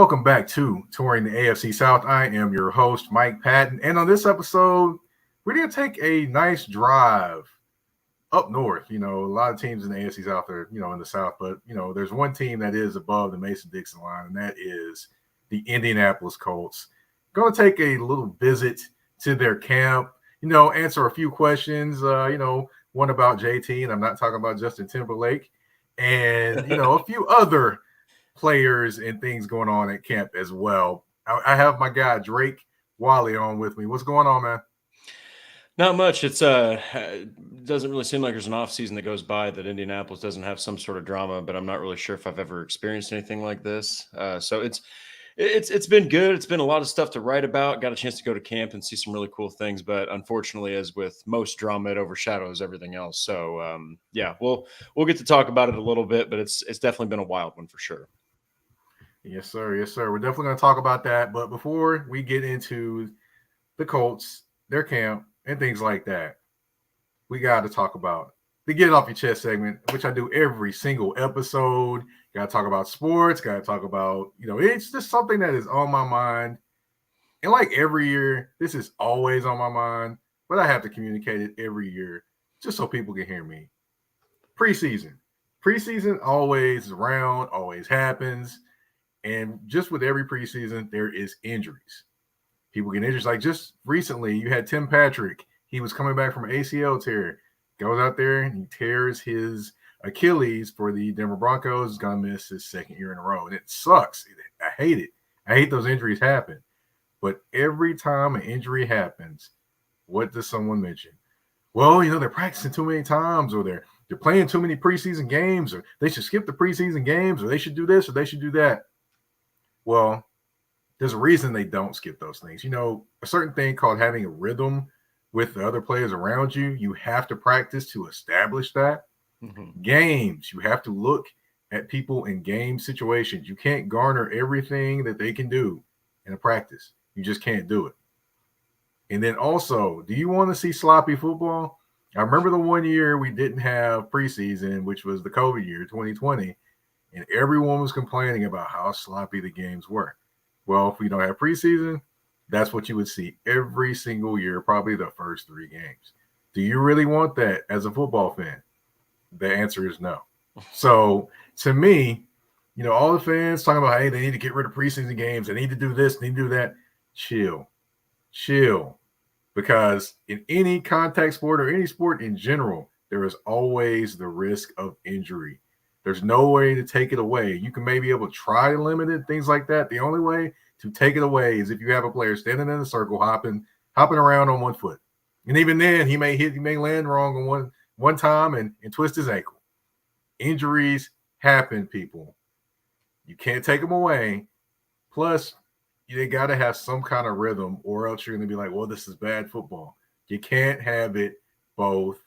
Welcome back to Touring the AFC South. I am your host, Mike Patton. And on this episode, we're going to take a nice drive up north. A lot of teams in the AFC South are, in the South. But, there's one team that is above the Mason-Dixon line, and that is the Indianapolis Colts. Going to take a little visit to their camp, answer a few questions, one about JT, and I'm not talking about Justin Timberlake, and, a few other players and things going on at camp as well. I have my guy Drake Wally on with me. What's going on, man? Not much. It doesn't really seem like there's an off season that goes by that Indianapolis doesn't have some sort of drama, but I'm not really sure if I've ever experienced anything like this. So it's been good. It's been a lot of stuff to write about. Got a chance to go to camp and see some really cool things, but unfortunately, as with most drama, it overshadows everything else. So yeah, we'll get to talk about it a little bit, but it's definitely been a wild one for sure. Yes, sir. Yes, sir. We're definitely going to talk about that. But before we get into the Colts, their camp, and things like that, we got to talk about the Get It Off Your Chest segment, which I do every single episode. Got to talk about sports. Got to talk about, it's just something that is on my mind. And like every year, this is always on my mind, but I have to communicate it every year just so people can hear me. Preseason. Preseason always is around, always happens. And just with every preseason, there is injuries. People get injured. Like just recently, you had Tim Patrick. He was coming back from an ACL tear. Goes out there and he tears his Achilles for the Denver Broncos. He's going to miss his second year in a row. And it sucks. I hate it. I hate those injuries happen. But every time an injury happens, what does someone mention? Well, they're practicing too many times, or they're playing too many preseason games, or they should skip the preseason games, or they should do this, or they should do that. Well, there's a reason they don't skip those things. A certain thing called having a rhythm with the other players around you. You have to practice to establish that. Mm-hmm. Games, you have to look at people in game situations. You can't garner everything that they can do in a practice. You just can't do it. And then also, do you want to see sloppy football? I remember the one year we didn't have preseason, which was the COVID year, 2020. And everyone was complaining about how sloppy the games were. Well, if we don't have preseason, that's what you would see every single year, probably the first 3 games. Do you really want that as a football fan? The answer is no. So to me, all the fans talking about, hey, they need to get rid of preseason games. They need to do this, they need to do that. Chill. Because in any contact sport or any sport in general, there is always the risk of injury. There's no way to take it away. You can maybe able to try to limit it, things like that. The only way to take it away is if you have a player standing in a circle, hopping around on one foot. And even then, he may land wrong on one time and twist his ankle. Injuries happen, people. You can't take them away. Plus, you got to have some kind of rhythm, or else you're going to be like, well, this is bad football. You can't have it both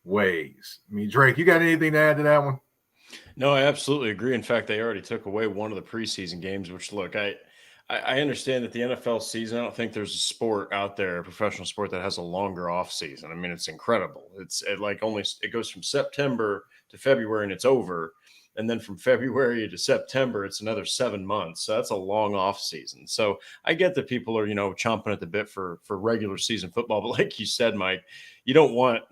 ways. I mean, Drake, you got anything to add to that one? No, I absolutely agree. In fact, they already took away one of the preseason games, which, look, I understand that the NFL season, I don't think there's a sport out there, a professional sport, that has a longer off season. I mean, it's incredible. It goes from September to February and it's over. And then from February to September, it's another 7 months. So that's a long off season. So I get that people are, chomping at the bit for regular season football. But like you said, Mike, you don't want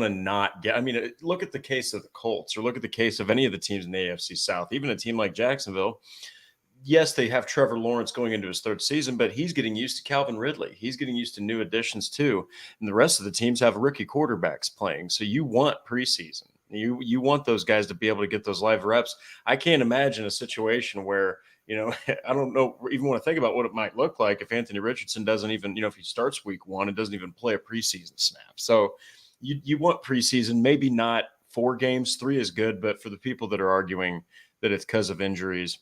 to not get. I mean, look at the case of the Colts, or look at the case of any of the teams in the AFC South, even a team like Jacksonville. Yes, they have Trevor Lawrence going into his 3rd season, but he's getting used to Calvin Ridley. He's getting used to new additions too. And the rest of the teams have rookie quarterbacks playing. So you want preseason. You want those guys to be able to get those live reps. I can't imagine a situation where, I don't know, even want to think about what it might look like if Anthony Richardson doesn't even, if he starts week 1 and doesn't even play a preseason snap. So you want preseason, maybe not 4 games, 3 is good, but for the people that are arguing that it's because of injuries,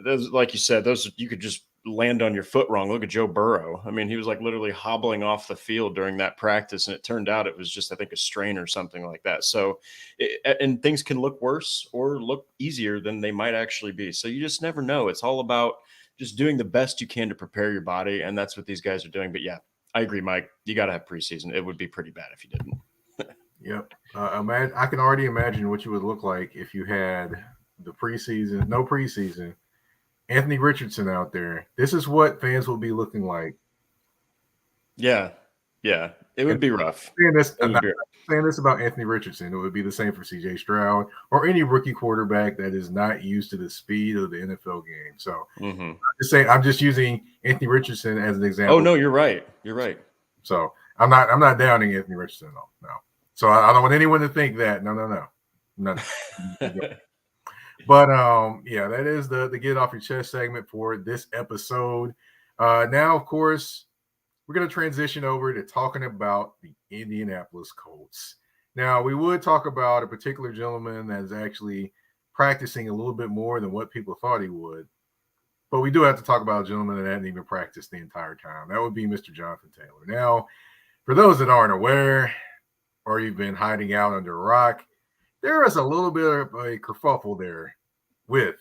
those, like you said, those you could just land on your foot wrong. Look at Joe Burrow. I mean, he was like literally hobbling off the field during that practice, and it turned out it was just, I think, a strain or something like that. So, and things can look worse or look easier than they might actually be. So you just never know. It's all about just doing the best you can to prepare your body, and that's what these guys are doing. But yeah, I agree, Mike. You got to have preseason. It would be pretty bad if you didn't. Yep. I can already imagine what you would look like if you had the preseason, no preseason, Anthony Richardson out there. This is what fans will be looking like. Yeah. Yeah. It And would be rough. I'm It would not be saying this about Anthony Richardson. It would be the same for CJ Stroud or any rookie quarterback that is not used to the speed of the NFL game. So mm-hmm. I'm just using Anthony Richardson as an example. Oh no, you're right. You're right. So I'm not downing Anthony Richardson. No. So I don't want anyone to think that. No. But yeah, that is the get off your chest segment for this episode. Now, of course, we're going to transition over to talking about the Indianapolis Colts. Now, we would talk about a particular gentleman that is actually practicing a little bit more than what people thought he would. But we do have to talk about a gentleman that hadn't even practiced the entire time. That would be Mr. Jonathan Taylor. Now, for those that aren't aware, or you've been hiding out under a rock, there is a little bit of a kerfuffle there with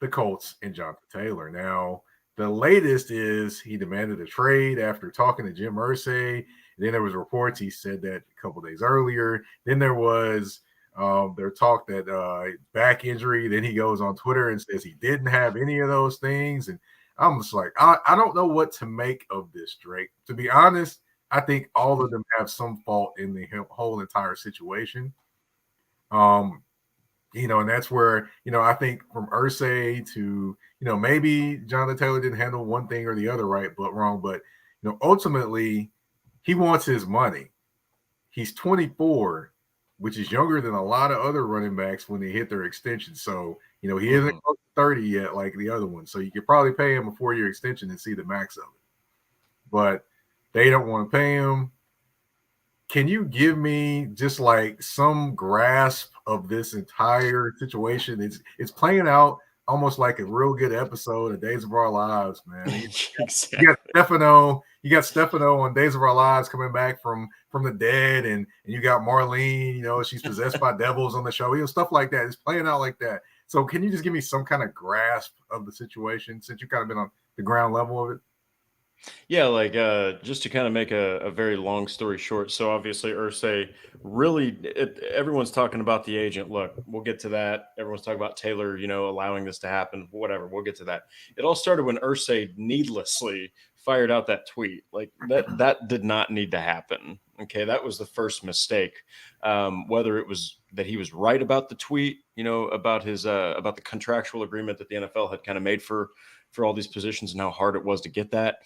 the Colts and Jonathan Taylor. Now, the latest is he demanded a trade after talking to Jim Irsay. Then there was reports he said that a couple days earlier. Then there was their talk that back injury. Then he goes on Twitter and says he didn't have any of those things. And I'm just like, I don't know what to make of this, Drake. To be honest, I think all of them have some fault in the whole entire situation. And that's where, I think from Irsay to, maybe Jonathan Taylor didn't handle one thing or the other wrong. But, ultimately, he wants his money. He's 24, which is younger than a lot of other running backs when they hit their extension. So, he isn't close to 30 yet like the other ones. So you could probably pay him a 4-year extension and see the max of it. But they don't want to pay him. Can you give me just like some grasp of this entire situation? It's playing out almost like a real good episode of Days of Our Lives, man. Exactly. You got Stefano on Days of Our Lives coming back from the dead, and you got Marlene, she's possessed by devils on the show, stuff like that. It's playing out like that. So can you just give me some kind of grasp of the situation since you've kind of been on the ground level of it? Yeah, like just to kind of make a very long story short. So obviously, Irsay really, everyone's talking about the agent. Look, we'll get to that. Everyone's talking about Taylor, allowing this to happen. Whatever, we'll get to that. It all started when Irsay needlessly fired out that tweet. Like that did not need to happen. Okay, that was the first mistake. Whether it was that he was right about the tweet, about his about the contractual agreement that the NFL had kind of made for all these positions and how hard it was to get that.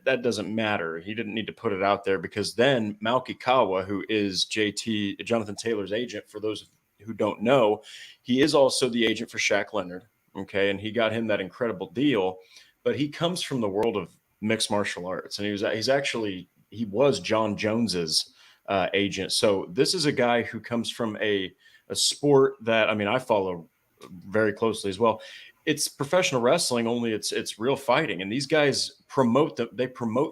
That doesn't matter. He didn't need to put it out there because then Malky Kawa, who is Jonathan Taylor's agent, for those who don't know, he is also the agent for Shaq Leonard. Okay. And he got him that incredible deal, but he comes from the world of mixed martial arts. And he was John Jones's agent. So this is a guy who comes from a sport that, I follow very closely as well. It's professional wrestling, only it's real fighting. And these guys promote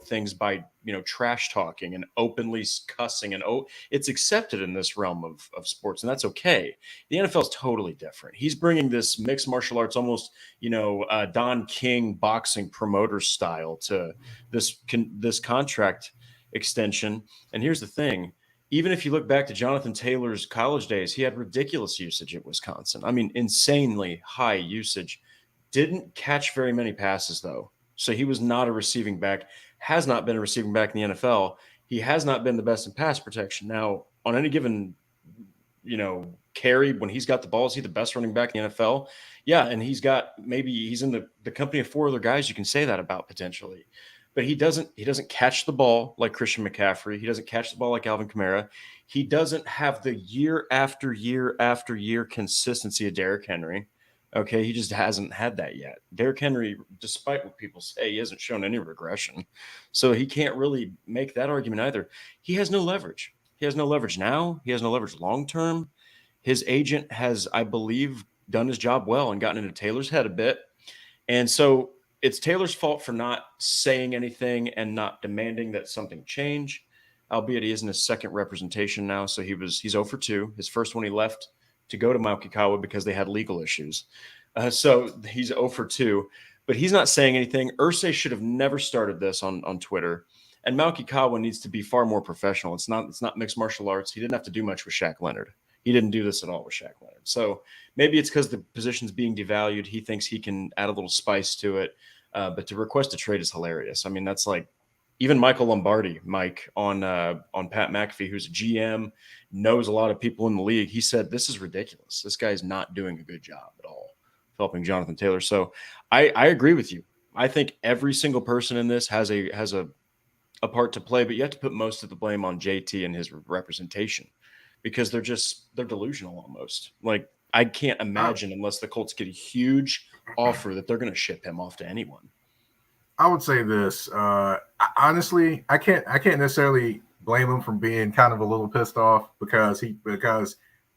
things by, trash talking and openly cussing. And it's accepted in this realm of sports, and that's okay. The NFL is totally different. He's bringing this mixed martial arts, almost, Don King boxing promoter style to this contract extension. And here's the thing. Even if you look back to Jonathan Taylor's college days, he had ridiculous usage at Wisconsin. Insanely high usage. Didn't catch very many passes, though. So he was not a receiving back, has not been a receiving back in the NFL. He has not been the best in pass protection. Now, on any given, carry, when he's got the ball, is he the best running back in the NFL? Yeah, and he's in the company of 4 other guys you can say that about potentially. But he doesn't catch the ball like Christian McCaffrey. He doesn't catch the ball like Alvin Kamara. He doesn't have the year after year after year consistency of Derrick Henry. Okay, he just hasn't had that yet. Derrick Henry, despite what people say, he hasn't shown any regression. So he can't really make that argument either. He has no leverage. He has no leverage now. He has no leverage long term. His agent has, I believe, done his job well and gotten into Taylor's head a bit. And so it's Taylor's fault for not saying anything and not demanding that something change, albeit he is in his second representation now. So he's 0 for 2. His first one he left to go to Malky Kawa because they had legal issues. So he's 0 for 2, but he's not saying anything. Irsay should have never started this on Twitter. And Malky Kawa needs to be far more professional. It's not mixed martial arts. He didn't have to do much with Shaq Leonard. He didn't do this at all with Shaq Leonard. So maybe it's because the position's being devalued. He thinks he can add a little spice to it. But to request a trade is hilarious. I mean, that's like even Michael Lombardi, Mike, on Pat McAfee, who's a GM, knows a lot of people in the league. He said, this is ridiculous. This guy's not doing a good job at all helping Jonathan Taylor. So I agree with you. I think every single person in this has a part to play, but you have to put most of the blame on JT and his representation because they're delusional almost. Like, I can't imagine unless the Colts get a huge offer that they're going to ship him off to anyone. I would say this. Honestly, I can't necessarily blame him for being kind of a little pissed off because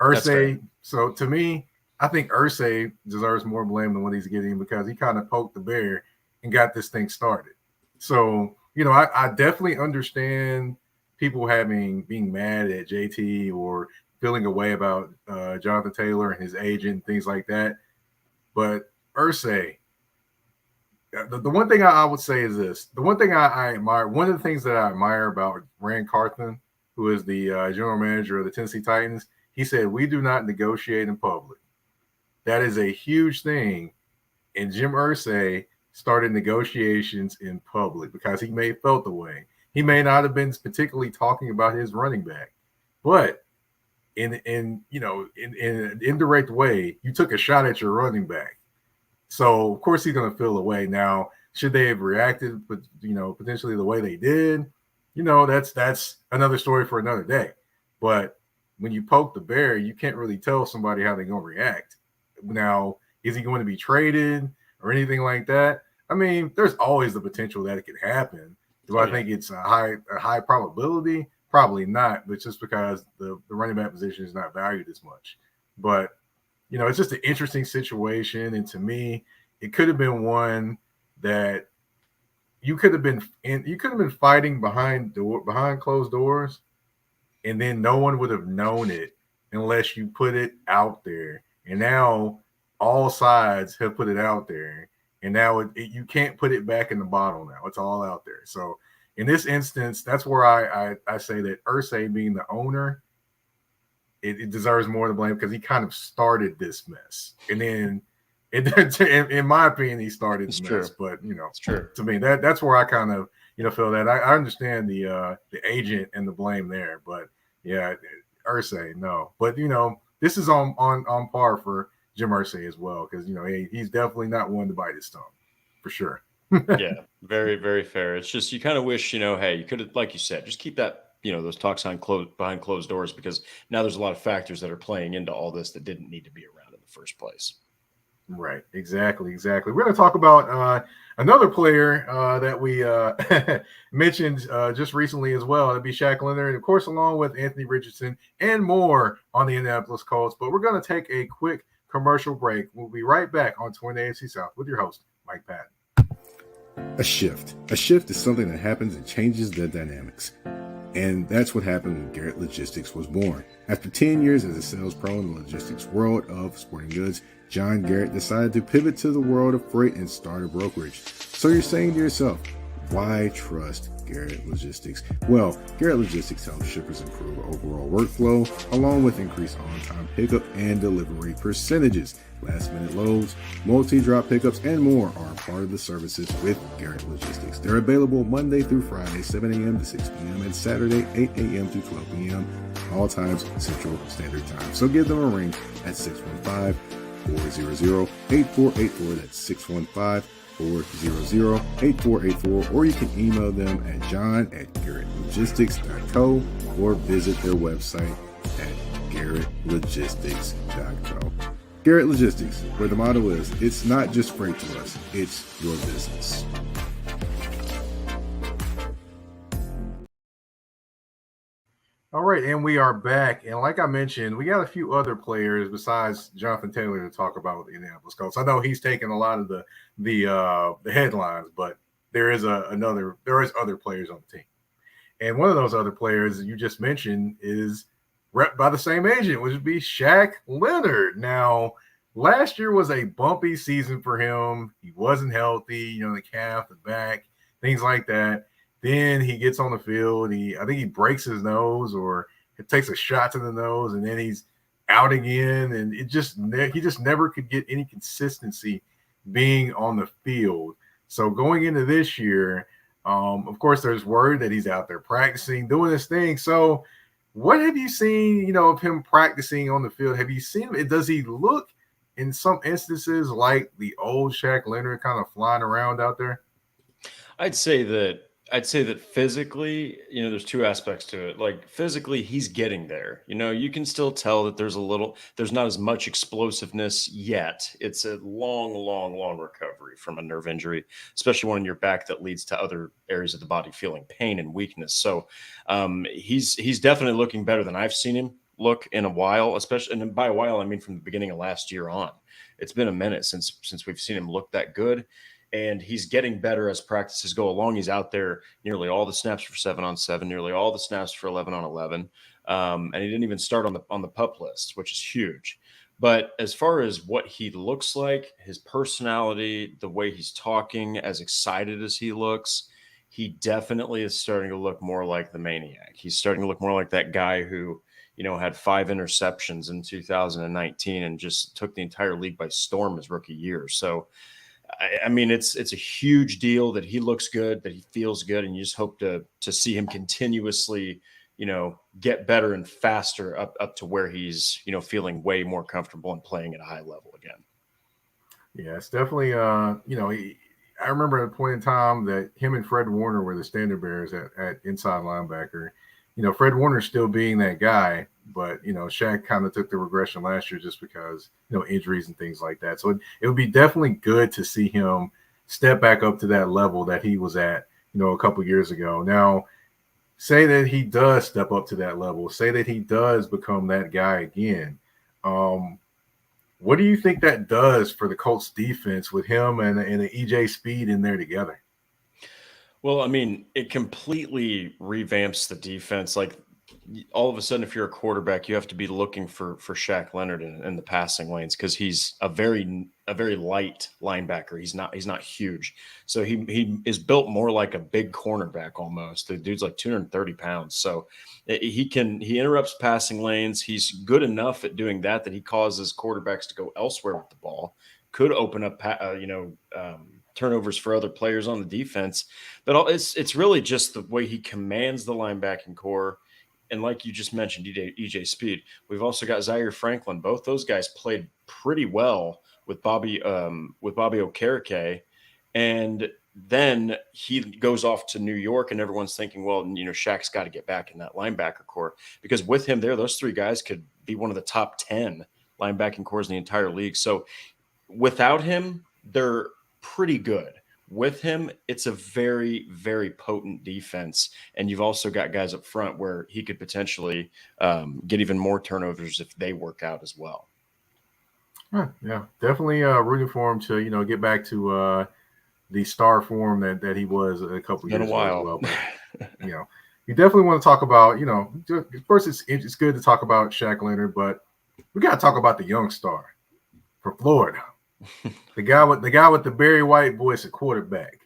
Irsay. So to me, I think Irsay deserves more blame than what he's getting because he kind of poked the bear and got this thing started. So, I definitely understand people being mad at JT or feeling a way about Jonathan Taylor and his agent, things like that. But Irsay, the one thing I would say is this. The one thing I admire, one of the things that I admire about Rand Carthon, who is the general manager of the Tennessee Titans, he said, we do not negotiate in public. That is a huge thing. And Jim Irsay started negotiations in public because he may have felt the way. He may not have been particularly talking about his running back, but in an indirect way, you took a shot at your running back. So of course he's going to feel away. Now, should they have reacted, potentially the way they did? That's another story for another day. But when you poke the bear, you can't really tell somebody how they're going to react. Now, is he going to be traded or anything like that? I mean, there's always the potential that it could happen. Do I think it's a high probability? Probably not, but just because the running back position is not valued as much. But it's just an interesting situation, and to me, it could have been one that you could have been fighting behind closed doors, and then no one would have known it unless you put it out there. And now all sides have put it out there, and now you can't put it back in the bottle. Now it's all out there. So in this instance, that's where I say that Irsay being the owner, it deserves more to blame because he kind of started this mess. And then, in my opinion, he started the mess. But, it's true. To me, that's where I kind of, feel that. I understand the agent and the blame there. But, yeah, Irsay, no. But, this is on par for Jim Irsay as well because, he's definitely not one to bite his tongue, for sure. Yeah, very, very fair. It's just you kind of wish, hey, you could have, like you said, just keep that those talks behind closed doors because now there's a lot of factors that are playing into all this that didn't need to be around in the first place. Right. Exactly. We're going to talk about another player that we mentioned just recently as well. That'd be Shaq Leonard, of course, along with Anthony Richardson and more on the Indianapolis Colts. But we're going to take a quick commercial break. We'll be right back on Twin AFC South with your host, Mike Patton. A shift. A shift is something that happens and changes the dynamics. And that's what happened when Garrett Logistics was born. After 10 years as a sales pro in the logistics world of sporting goods, John Garrett decided to pivot to the world of freight and start a brokerage. So you're saying to yourself, why trust Garrett Logistics? Well, Garrett Logistics helps shippers improve overall workflow, along with increased on-time pickup and delivery percentages. Last-minute loads, multi-drop pickups, and more are part of the services with Garrett Logistics. They're available Monday through Friday, 7 a.m. to 6 p.m., and Saturday, 8 a.m. to 12 p.m., all times Central Standard Time. So give them a ring at 615-400-8484. That's 615-400-8484, or you can email them at john@garrettlogistics.co or visit their website at garrettlogistics.co. Garrett Logistics, where the motto is, it's not just freight to us, it's your business. All right, and we are back. And like I mentioned, we got a few other players besides Jonathan Taylor to talk about with the Indianapolis Colts. I know he's taken a lot of the headlines, but there is other players on the team. And one of those other players you just mentioned is rep by the same agent, which would be Shaq Leonard. Now, last year was a bumpy season for him. He wasn't healthy, the calf, the back, things like that. Then he gets on the field. I think he breaks his nose or it takes a shot to the nose, and then he's out again, and he just never could get any consistency being on the field. So going into this year, of course, there's word that he's out there practicing, doing his thing. So what have you seen, of him practicing on the field? Have you seen him? Does he look in some instances like the old Shaq Leonard, kind of flying around out there? I'd say that physically, there's two aspects to it. Like physically, he's getting there. You can still tell that there's not as much explosiveness yet. It's a long, long, long recovery from a nerve injury, especially one in your back that leads to other areas of the body feeling pain and weakness. So he's definitely looking better than I've seen him look in a while, especially, and by a while I mean from the beginning of last year on. It's been a minute since we've seen him look that good, and he's getting better as practices go along. He's out there nearly all the snaps for 7-on-7, nearly all the snaps for 11-on-11, and he didn't even start on the pup list, which is huge. But as far as what he looks like, his personality, the way he's talking, as excited as he looks, he definitely is starting to look more like the maniac. He's starting to look more like that guy who had 5 interceptions in 2019 and just took the entire league by storm his rookie year. So I mean, it's a huge deal that he looks good, that he feels good, and you just hope to see him continuously, get better and faster up to where he's, feeling way more comfortable and playing at a high level again. Yeah, it's definitely I remember at a point in time that him and Fred Warner were the standard bearers at inside linebacker. Fred Warner still being that guy, but Shaq kind of took the regression last year just because injuries and things like that. So it would be definitely good to see him step back up to that level that he was at a couple years ago. Now, say that he does step up to that level, say that he does become that guy again. What do you think that does for the Colts defense with him and the EJ Speed in there together? Well, I mean, it completely revamps the defense. Like all of a sudden, if you're a quarterback, you have to be looking for Shaq Leonard in the passing lanes because he's a very light linebacker. He's not huge, so he is built more like a big cornerback almost. The dude's like 230 pounds, so he interrupts passing lanes. He's good enough at doing that he causes quarterbacks to go elsewhere with the ball. Could open up, turnovers for other players on the defense, but it's really just the way he commands the linebacking core. And like you just mentioned, EJ Speed, we've also got Zaire Franklin. Both those guys played pretty well with Bobby Okereke, and then he goes off to New York, and everyone's thinking, well, Shaq's got to get back in that linebacker core because with him there, those 3 guys could be one of the top 10 linebacking cores in the entire league. So without him, they're pretty good. With him, it's a very, very potent defense. And you've also got guys up front where he could potentially get even more turnovers if they work out as well. Yeah, definitely rooting for him to, get back to the star form that he was a couple years ago as well. But, you definitely want to talk about, of course it's good to talk about Shaq Leonard, but we got to talk about the young star from Florida. The guy with the Barry White voice at quarterback.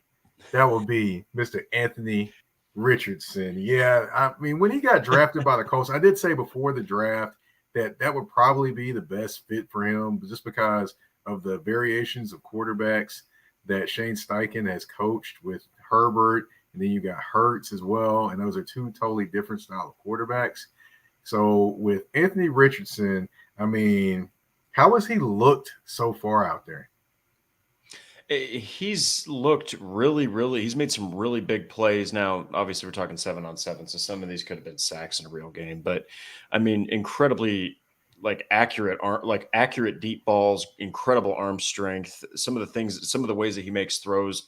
That would be Mr. Anthony Richardson. Yeah, I mean, when he got drafted by the Colts, I did say before the draft that would probably be the best fit for him just because of the variations of quarterbacks that Shane Steichen has coached with Herbert, and then you got Hurts as well, and those are 2 totally different style of quarterbacks. So with Anthony Richardson, I mean, how has he looked so far out there? He's looked really, he's made some really big plays. Now, obviously we're talking 7-on-7, so some of these could have been sacks in a real game, but I mean, incredibly accurate deep balls, incredible arm strength. Some of the ways that he makes throws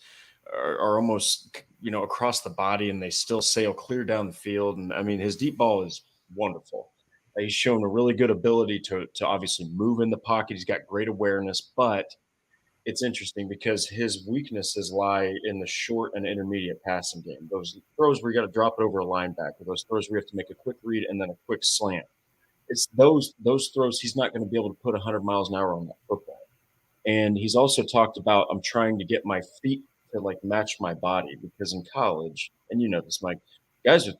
are almost, across the body, and they still sail clear down the field. And I mean, his deep ball is wonderful. He's shown a really good ability to obviously move in the pocket. He's got great awareness, but it's interesting because his weaknesses lie in the short and intermediate passing game. Those throws where you got to drop it over a linebacker, those throws where you have to make a quick read and then a quick slant. It's those throws he's not going to be able to put 100 miles an hour on that football. And he's also talked about, I'm trying to get my feet to match my body, because in college, and this, Mike, guys are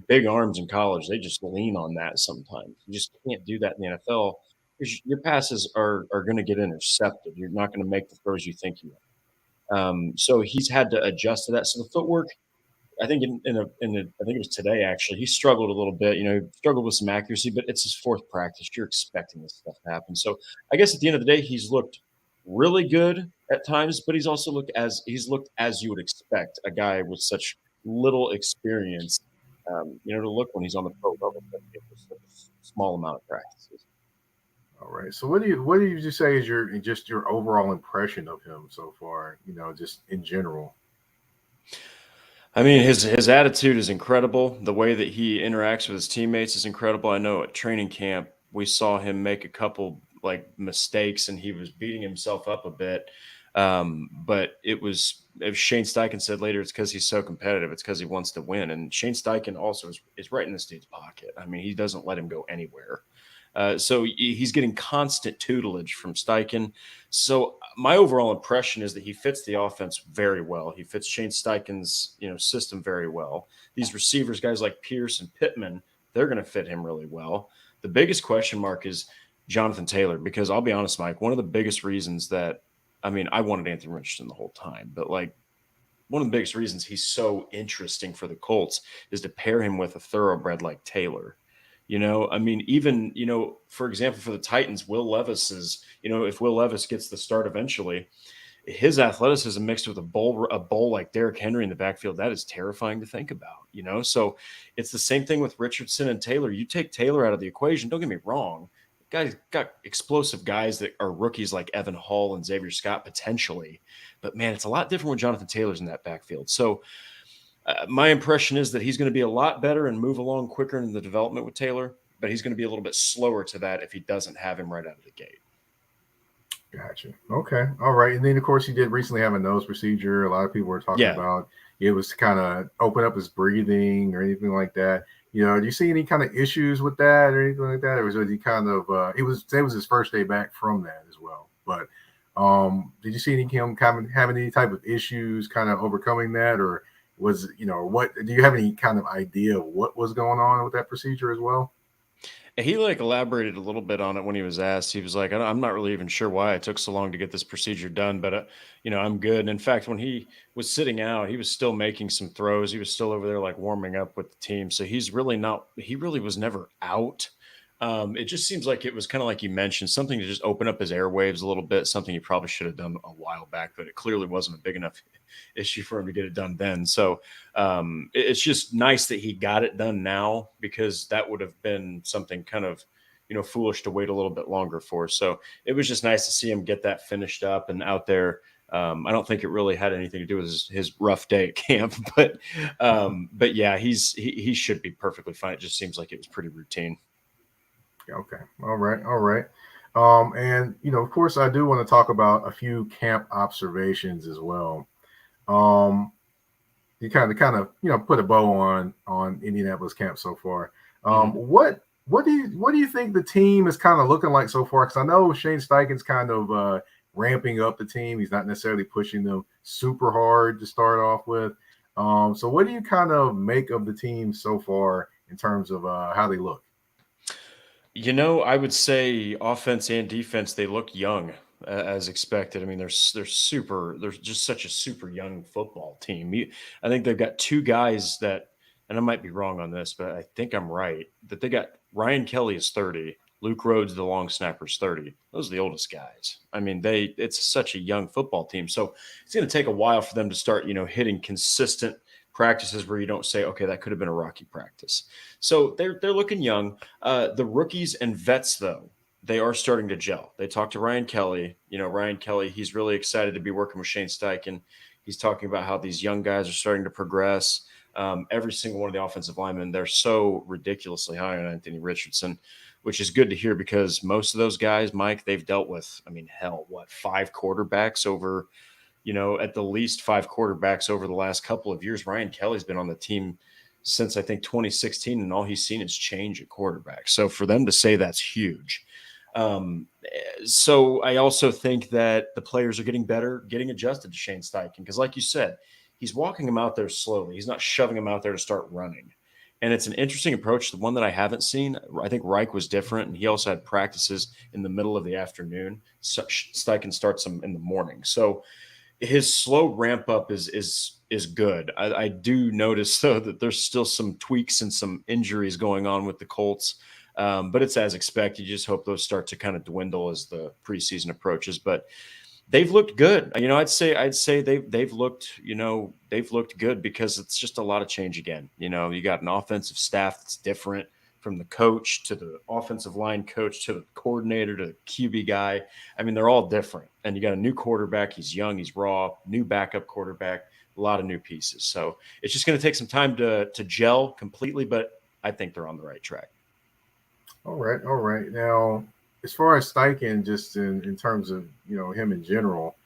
big arms in college, they just lean on that sometimes. You just can't do that in the NFL because your passes are going to get intercepted. You're not going to make the throws you think you are. So he's had to adjust to that. So the footwork, I think I think it was today actually, he struggled a little bit. He struggled with some accuracy, but it's his fourth practice. You're expecting this stuff to happen. So I guess at the end of the day, he's looked really good at times, but he's looked as you would expect a guy with such little experience, to look when he's on the pro level, but it was such a small amount of practices. All right. So what do you just say is your overall impression of him so far? Just in general. I mean, his attitude is incredible. The way that he interacts with his teammates is incredible. I know at training camp we saw him make a couple like mistakes, and he was beating himself up a bit. But it was, as Shane Steichen said later, it's because he's so competitive. It's because he wants to win. And Shane Steichen also is right in this dude's pocket. I mean, he doesn't let him go anywhere. So he's getting constant tutelage from Steichen. So my overall impression is that he fits the offense very well. He fits Shane Steichen's system very well. These receivers, guys like Pierce and Pittman, they're going to fit him really well. The biggest question mark is Jonathan Taylor, because I'll be honest, Mike, one of the biggest reasons that I wanted Anthony Richardson the whole time, but like one of the biggest reasons he's so interesting for the Colts is to pair him with a thoroughbred like Taylor. Even, for example, for the Titans, Will Levis is, if Will Levis gets the start eventually, his athleticism mixed with a bull like Derrick Henry in the backfield, that is terrifying to think about, So it's the same thing with Richardson and Taylor. You take Taylor out of the equation, don't get me wrong. Guys got explosive guys that are rookies like Evan Hall and Xavier Scott potentially. But, man, it's a lot different when Jonathan Taylor's in that backfield. So, my impression is that he's going to be a lot better and move along quicker in the development with Taylor, but he's going to be a little bit slower to that if he doesn't have him right out of the gate. Gotcha. Okay. All right. And then, of course, he did recently have a nose procedure. A lot of people were talking about it was to kind of open up his breathing or anything like that. Do you see any kind of issues with that or anything like that? Or was he kind of it was his first day back from that as well. But did you see him kind of having any type of issues kind of overcoming that, or was what do you have any kind of idea of what was going on with that procedure as well? He elaborated a little bit on it when he was asked. He was like, I'm not really even sure why it took so long to get this procedure done, but I'm good. And in fact, when he was sitting out, he was still making some throws. He was still over there like warming up with the team. So he really was never out. It just seems like it was kind of like you mentioned, something to just open up his airwaves a little bit, something he probably should have done a while back, but it clearly wasn't a big enough issue for him to get it done then. So it's just nice that he got it done now, because that would have been something kind of, foolish to wait a little bit longer for. So it was just nice to see him get that finished up and out there. I don't think it really had anything to do with his rough day at camp, but yeah, he should be perfectly fine. It just seems like it was pretty routine. Okay. All right. And of course, I do want to talk about a few camp observations as well. You kind of put a bow on Indianapolis camp so far. What do you think the team is kind of looking like so far? Because I know Shane Steichen's kind of ramping up the team. He's not necessarily pushing them super hard to start off with. So what do you kind of make of the team so far in terms of how they look? I would say offense and defense, they look young as expected. I mean, they're just such a super young football team. I think they've got two guys that, and I might be wrong on this, but I think I'm right, that they got Ryan Kelly is 30. Luke Rhodes, the long snapper, is 30. Those are the oldest guys. I mean, it's such a young football team. So it's going to take a while for them to start, hitting consistent practices where you don't say, okay, that could have been a rocky practice. So they're looking young. The rookies and vets, though, they are starting to gel. They talked to Ryan Kelly. Ryan Kelly, he's really excited to be working with Shane Steichen. He's talking about how these young guys are starting to progress. Every single one of the offensive linemen, they're so ridiculously high on Anthony Richardson, which is good to hear, because most of those guys, Mike, they've dealt with, 5 quarterbacks over – at the least 5 quarterbacks over the last couple of years. Ryan Kelly's been on the team since I think 2016, and all he's seen is change at quarterback. So for them to say that's huge. So I also think that the players are getting better, getting adjusted to Shane Steichen, because like you said, he's walking them out there slowly. He's not shoving them out there to start running. And it's an interesting approach, the one that I haven't seen. I think Reich was different, and he also had practices in the middle of the afternoon. Steichen starts them in the morning. So his slow ramp up is good. I do notice though that there's still some tweaks and some injuries going on with the Colts, but it's as expected. You just hope those start to kind of dwindle as the preseason approaches. But they've looked good. I'd say they've looked they've looked good because it's just a lot of change again. You got an offensive staff that's different from the coach to the offensive line coach to the coordinator to the QB guy. I mean, they're all different. And you got a new quarterback. He's young. He's raw. New backup quarterback. A lot of new pieces. So it's just going to take some time to gel completely, but I think they're on the right track. All right. All right. Now, as far as Steichen, just in terms of, him in general,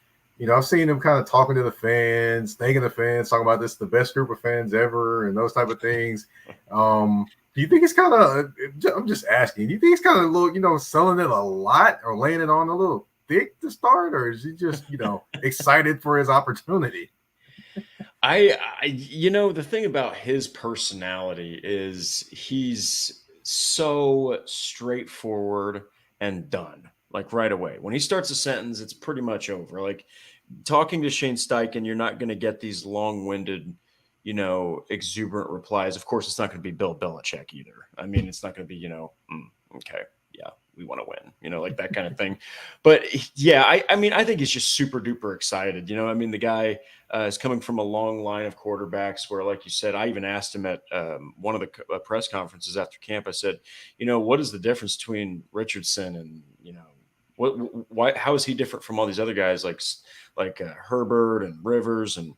I've seen him kind of talking to the fans, thanking the fans, talking about this, the best group of fans ever and those type of things. Do you think it's kind of, I'm just asking, do you think it's kind of a little, selling it a lot or laying it on a little thick to start, or is he just, excited for his opportunity? The thing about his personality is he's so straightforward and done, like right away. When he starts a sentence, it's pretty much over. Like talking to Shane Steichen, you're not going to get these long-winded, exuberant replies. Of course, it's not going to be Bill Belichick either. I mean, it's not going to be, okay, yeah, we want to win, like that kind of thing. But yeah, I think he's just super duper excited. The guy is coming from a long line of quarterbacks where, like you said, I even asked him at one of the press conferences after camp. I said, what is the difference between Richardson and, how is he different from all these other guys like Herbert and Rivers and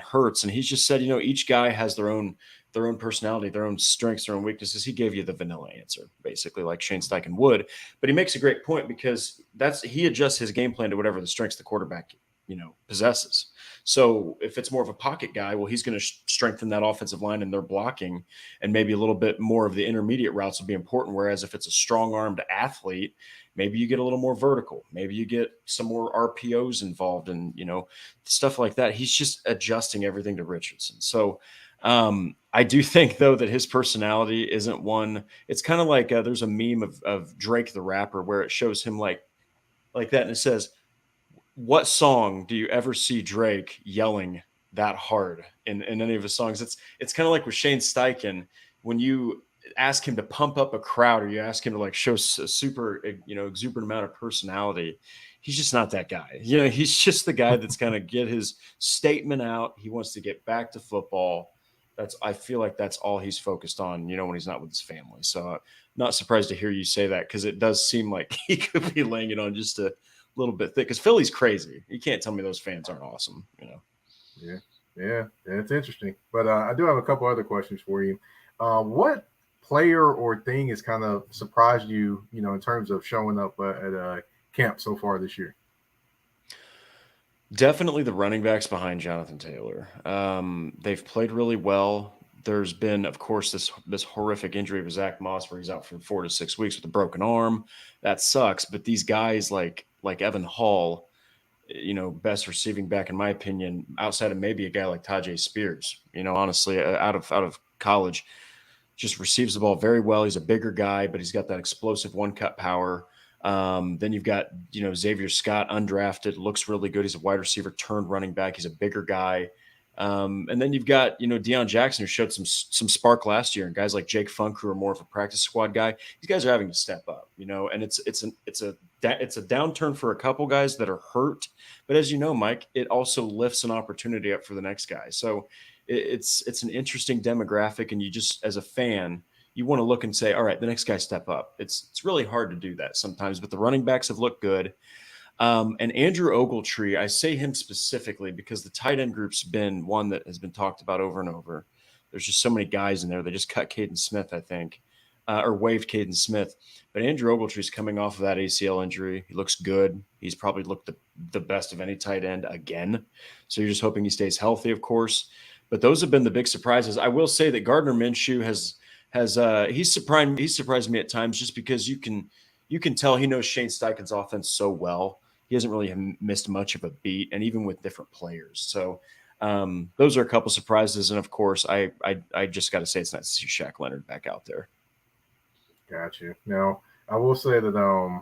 Hurts? And he's just said, each guy has their own personality, their own strengths, their own weaknesses. He gave you the vanilla answer, basically, like Shane Steichen would. But he makes a great point because he adjusts his game plan to whatever the strengths the quarterback, possesses. So if it's more of a pocket guy, well, he's going to strengthen that offensive line and their blocking, and maybe a little bit more of the intermediate routes will be important. Whereas if it's a strong-armed athlete, maybe you get a little more vertical. Maybe you get some more RPOs involved and, stuff like that. He's just adjusting everything to Richardson. So I do think, though, that his personality isn't one. It's kind of like there's a meme of Drake the rapper where it shows him like that. And it says, what song do you ever see Drake yelling that hard in any of his songs? It's kind of like with Shane Steichen, when you ask him to pump up a crowd or you ask him to like show a super, exuberant amount of personality. He's just not that guy. He's just the guy that's going to get his statement out. He wants to get back to football. I feel like that's all he's focused on, when he's not with his family. So not surprised to hear you say that, because it does seem like he could be laying it on just a little bit thick, because Philly's crazy. You can't tell me those fans aren't awesome, Yeah, it's interesting. But I do have a couple other questions for you. What player or thing has kind of surprised you, in terms of showing up at camp so far this year? Definitely the running backs behind Jonathan Taylor. They've played really well. There's been, of course, this horrific injury of Zach Moss where he's out for 4 to 6 weeks with a broken arm. That sucks. But these guys like Evan Hall, best receiving back, in my opinion, outside of maybe a guy like Tajay Spears, honestly, out of college, just receives the ball very well. He's a bigger guy, but he's got that explosive one-cut power. Then you've got, Xavier Scott, undrafted, looks really good. He's a wide receiver turned running back. He's a bigger guy. And then you've got, Deion Jackson, who showed some spark last year, and guys like Jake Funk, who are more of a practice squad guy. These guys are having to step up, and it's a downturn for a couple guys that are hurt. But as you know, Mike, it also lifts an opportunity up for the next guy. So it's an interesting demographic. And you just, as a fan, you want to look and say, all right, the next guy step up. It's really hard to do that sometimes, but the running backs have looked good. And Andrew Ogletree, I say him specifically because the tight end group's been one that has been talked about over and over. There's just so many guys in there. They just cut Caden Smith, I think, or waived Caden Smith. But Andrew Ogletree's coming off of that ACL injury. He looks good. He's probably looked the best of any tight end again. So you're just hoping he stays healthy, of course. But those have been the big surprises. I will say that Gardner Minshew he's surprised me at times, just because you can tell he knows Shane Steichen's offense so well. He hasn't really missed much of a beat, and even with different players. So Those are a couple surprises. And of course, I just got to say it's nice to see Shaq Leonard back out there. Gotcha. Now, I will say that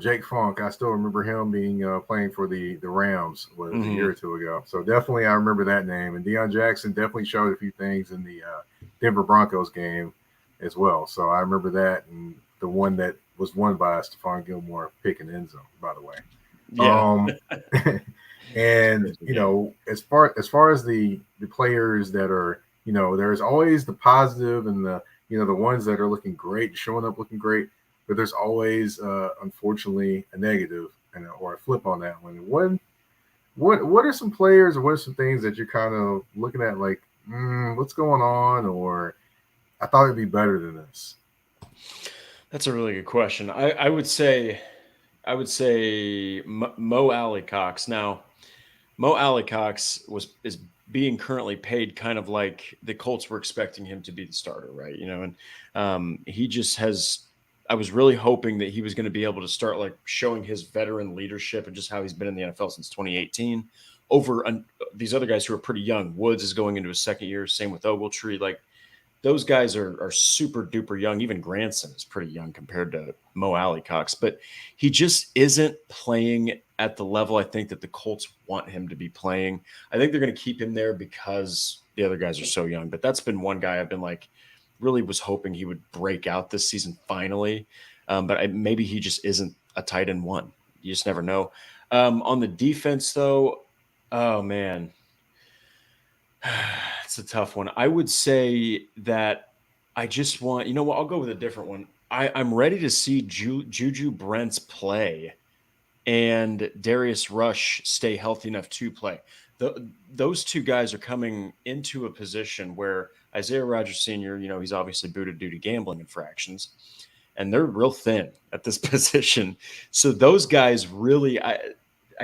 Jake Funk, I still remember him being playing for the Rams a year or two ago. So definitely I remember that name. And Deion Jackson definitely showed a few things in the Denver Broncos game as well. So I remember that, and the one that was won by Stephon Gilmore picking the end zone, by the way. Yeah. And as far as the players that are, there's always the positive and the ones that are looking great, showing up looking great, but there's always unfortunately a negative or a flip on that one. What are some players or what are some things that you're kind of looking at like, what's going on, or I thought it'd be better than this? That's a really good question. I would say Mo Alley-Cox. Now, Mo Alley-Cox is being currently paid kind of like the Colts were expecting him to be the starter, right? And he just has. I was really hoping that he was going to be able to start like showing his veteran leadership and just how he's been in the NFL since 2018 over these other guys who are pretty young. Woods is going into his second year. Same with Ogletree. Like those guys are super duper young. Even Granson is pretty young compared to Mo Alley-Cox, but he just isn't playing at the level I think that the Colts want him to be playing. I think they're going to keep him there because the other guys are so young, but that's been one guy I've been like, really was hoping he would break out this season finally. But maybe he just isn't a tight end one. You just never know. On the defense though, oh man, it's a tough one. I would say that I just want, what? I'll go with a different one. I'm ready to see Juju Brents play and Darius Rush stay healthy enough to play. Those two guys are coming into a position where Isaiah Rodgers Sr., he's obviously booted due to gambling infractions, and they're real thin at this position. So those guys really, I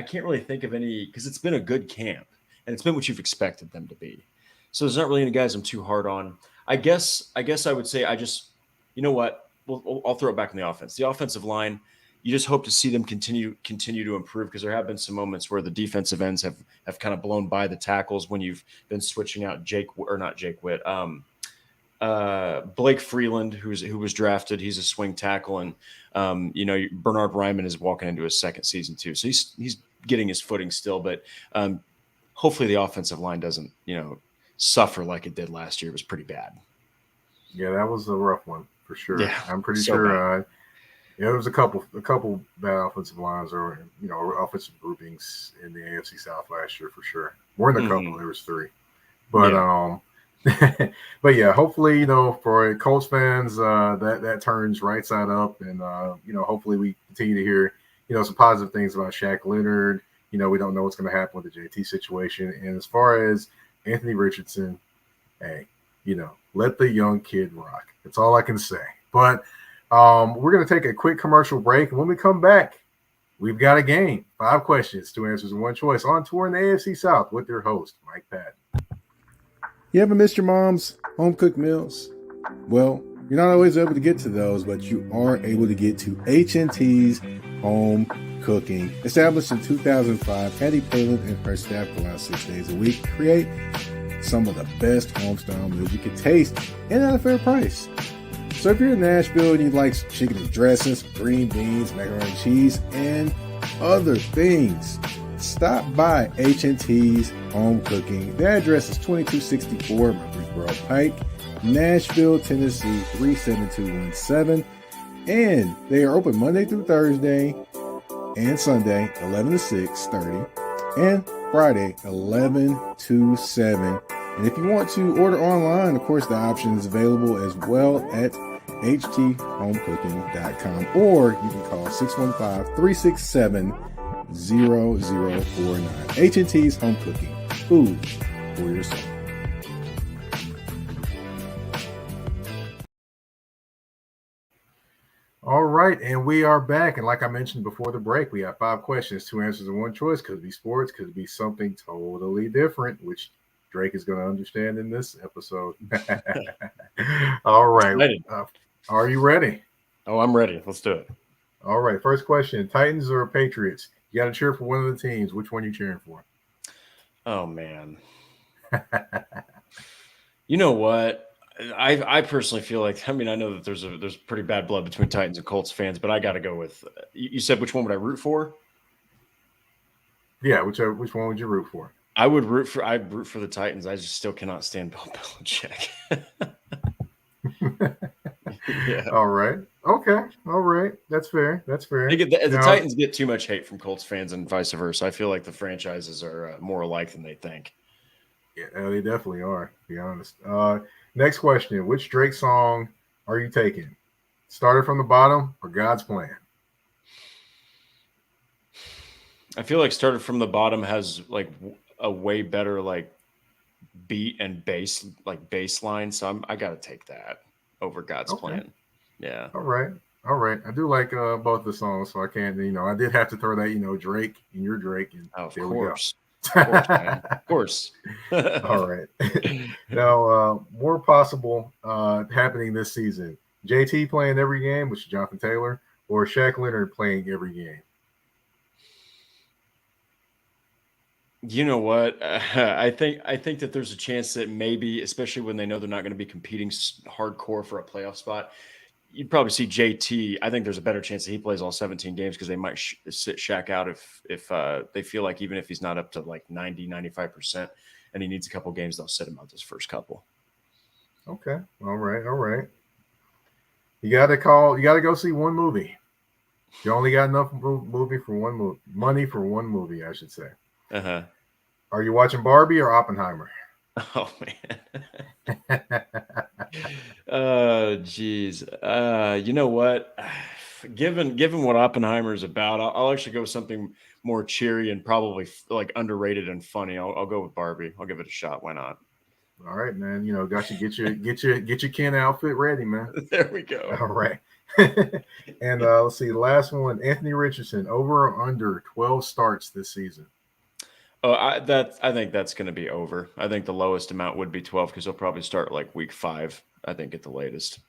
can't really think of any, because it's been a good camp, and it's been what you've expected them to be. So there's not really any guys I'm too hard on. I guess I would say what? I'll throw it back on the offense. The offensive line, you just hope to see them continue to improve, because there have been some moments where the defensive ends have kind of blown by the tackles when you've been switching out Blake Freeland, who was drafted. He's a swing tackle, and Bernard Ryman is walking into his second season too, so he's getting his footing still. But hopefully the offensive line doesn't suffer like it did last year. It was pretty bad. Yeah, that was a rough one for sure. Yeah, I'm pretty so sure. There was a couple bad offensive lines or offensive groupings in the AFC South last year for sure. More than a couple, there was three. But but yeah, hopefully for Colts fans that turns right side up, and hopefully we continue to hear some positive things about Shaq Leonard. We don't know what's going to happen with the JT situation, and as far as Anthony Richardson, hey, let the young kid rock. That's all I can say. But we're going to take a quick commercial break. And when we come back, we've got a game. 5 questions, 2 answers, and 1 choice on tour in the AFC South with your host, Mike Patton. You ever missed your mom's home-cooked meals? Well, you're not always able to get to those, but you are able to get to H&T's Home Cooking. Established in 2005, Patty Palin and her staff go out 6 days a week to create some of the best home-style meals you can taste, and at a fair price. So if you're in Nashville and you like chicken and dressings, green beans, macaroni and cheese, and other things, stop by H&T's Home Cooking. Their address is 2264 Murfreesboro Pike, Nashville, Tennessee 37217. And they are open Monday through Thursday and Sunday 11 to 6:30 and Friday 11 to 7. And if you want to order online, of course, the option is available as well at hthomecooking.com, or you can call 615-367-0049. H&T's Home Cooking, food for your soul. All right, and we are back. And like I mentioned before the break, we have 5 questions, 2 answers, and 1 choice. Could be sports, could be something totally different, which Drake is going to understand in this episode. All right. Are you ready? Oh, I'm ready. Let's do it. All right. First question, Titans or Patriots? You got to cheer for one of the teams. Which one are you cheering for? Oh man. You know what? I personally feel like, I mean, I know that there's pretty bad blood between Titans and Colts fans, but I got to go with you said which one would I root for? Yeah, which one would you root for? I'd root for the Titans. I just still cannot stand Bill Belichick. Yeah. All right. Okay. All right. That's fair. That's fair. The Titans get too much hate from Colts fans and vice versa. I feel like the franchises are more alike than they think. Yeah, they definitely are, to be honest. Next question. Which Drake song are you taking? Started from the Bottom or God's Plan? I feel like Started from the Bottom has like a way better like beat and bass line. So I got to take that over God's Plan. Yeah. All right. All right. I do like both the songs, so I can't, I did have to throw that, Drake and your Drake. And of there course. We go. Of course, man. Of course. All right. Now, more possible happening this season. JT playing every game, which is Jonathan Taylor, or Shaq Leonard playing every game? You know what? I think that there's a chance that maybe, especially when they know they're not going to be competing hardcore for a playoff spot, you'd probably see JT. I think there's a better chance that he plays all 17 games because they might sit Shaq out if they feel like even if he's not up to like 90, 95% and he needs a couple games, they'll sit him out this first couple. Okay. All right. All right. You got to go see one movie. You only got enough money for one movie, I should say. Uh-huh. Are you watching Barbie or Oppenheimer? Oh man. Oh geez. You know what? Given what Oppenheimer is about, I'll actually go with something more cheery and probably like underrated and funny. I'll go with Barbie. I'll give it a shot. Why not? All right, man. Got you get your Ken outfit ready, man. There we go. All right. And let's see, the last one, Anthony Richardson, over or under 12 starts this season? Oh, I think that's going to be over. I think the lowest amount would be 12 because he'll probably start like week 5. I think at the latest.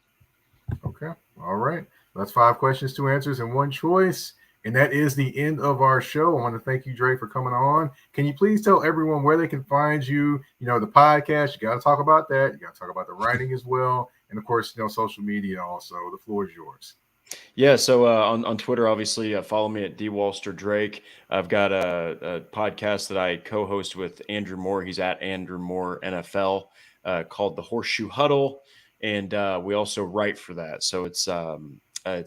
Okay. All right. That's 5 questions, 2 answers, and 1 choice. And that is the end of our show. I want to thank you, Drake, for coming on. Can you please tell everyone where they can find you? The podcast, you got to talk about that. You got to talk about the writing as well. And of course, social media also. The floor is yours. Yeah, so on Twitter, obviously, follow me at DWalsterDrake. I've got a podcast that I co-host with Andrew Moore. He's at Andrew Moore NFL, called The Horseshoe Huddle, and we also write for that. So it's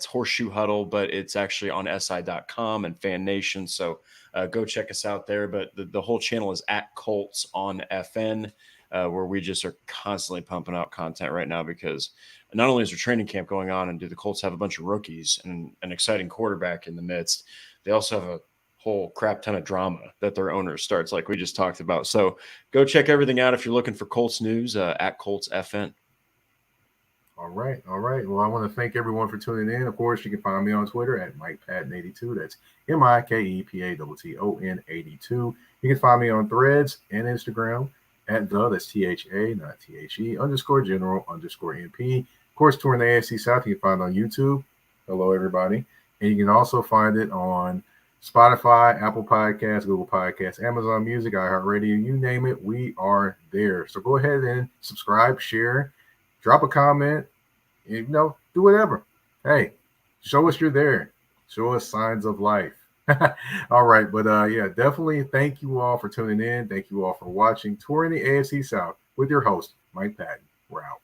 Horseshoe Huddle, but it's actually on SI.com and Fan Nation. So go check us out there. But the whole channel is at Colts on FN. Where we just are constantly pumping out content right now because not only is there training camp going on and do the Colts have a bunch of rookies and an exciting quarterback in the midst, they also have a whole crap ton of drama that their owner starts like we just talked about. So go check everything out if you're looking for Colts news at Colts FN. All right. All right. Well, I want to thank everyone for tuning in. Of course, you can find me on Twitter at MikePatton82. That's MikePatton82. You can find me on Threads and Instagram at that's THA, not THE, _general_MP. Of course, touring the AFC South, you can find it on YouTube. Hello, everybody. And you can also find it on Spotify, Apple Podcasts, Google Podcasts, Amazon Music, iHeartRadio, you name it, we are there. So go ahead and subscribe, share, drop a comment, do whatever. Hey, show us you're there. Show us signs of life. All right. But yeah, definitely thank you all for tuning in. Thank you all for watching Touring the AFC South with your host, Mike Patton. We're out.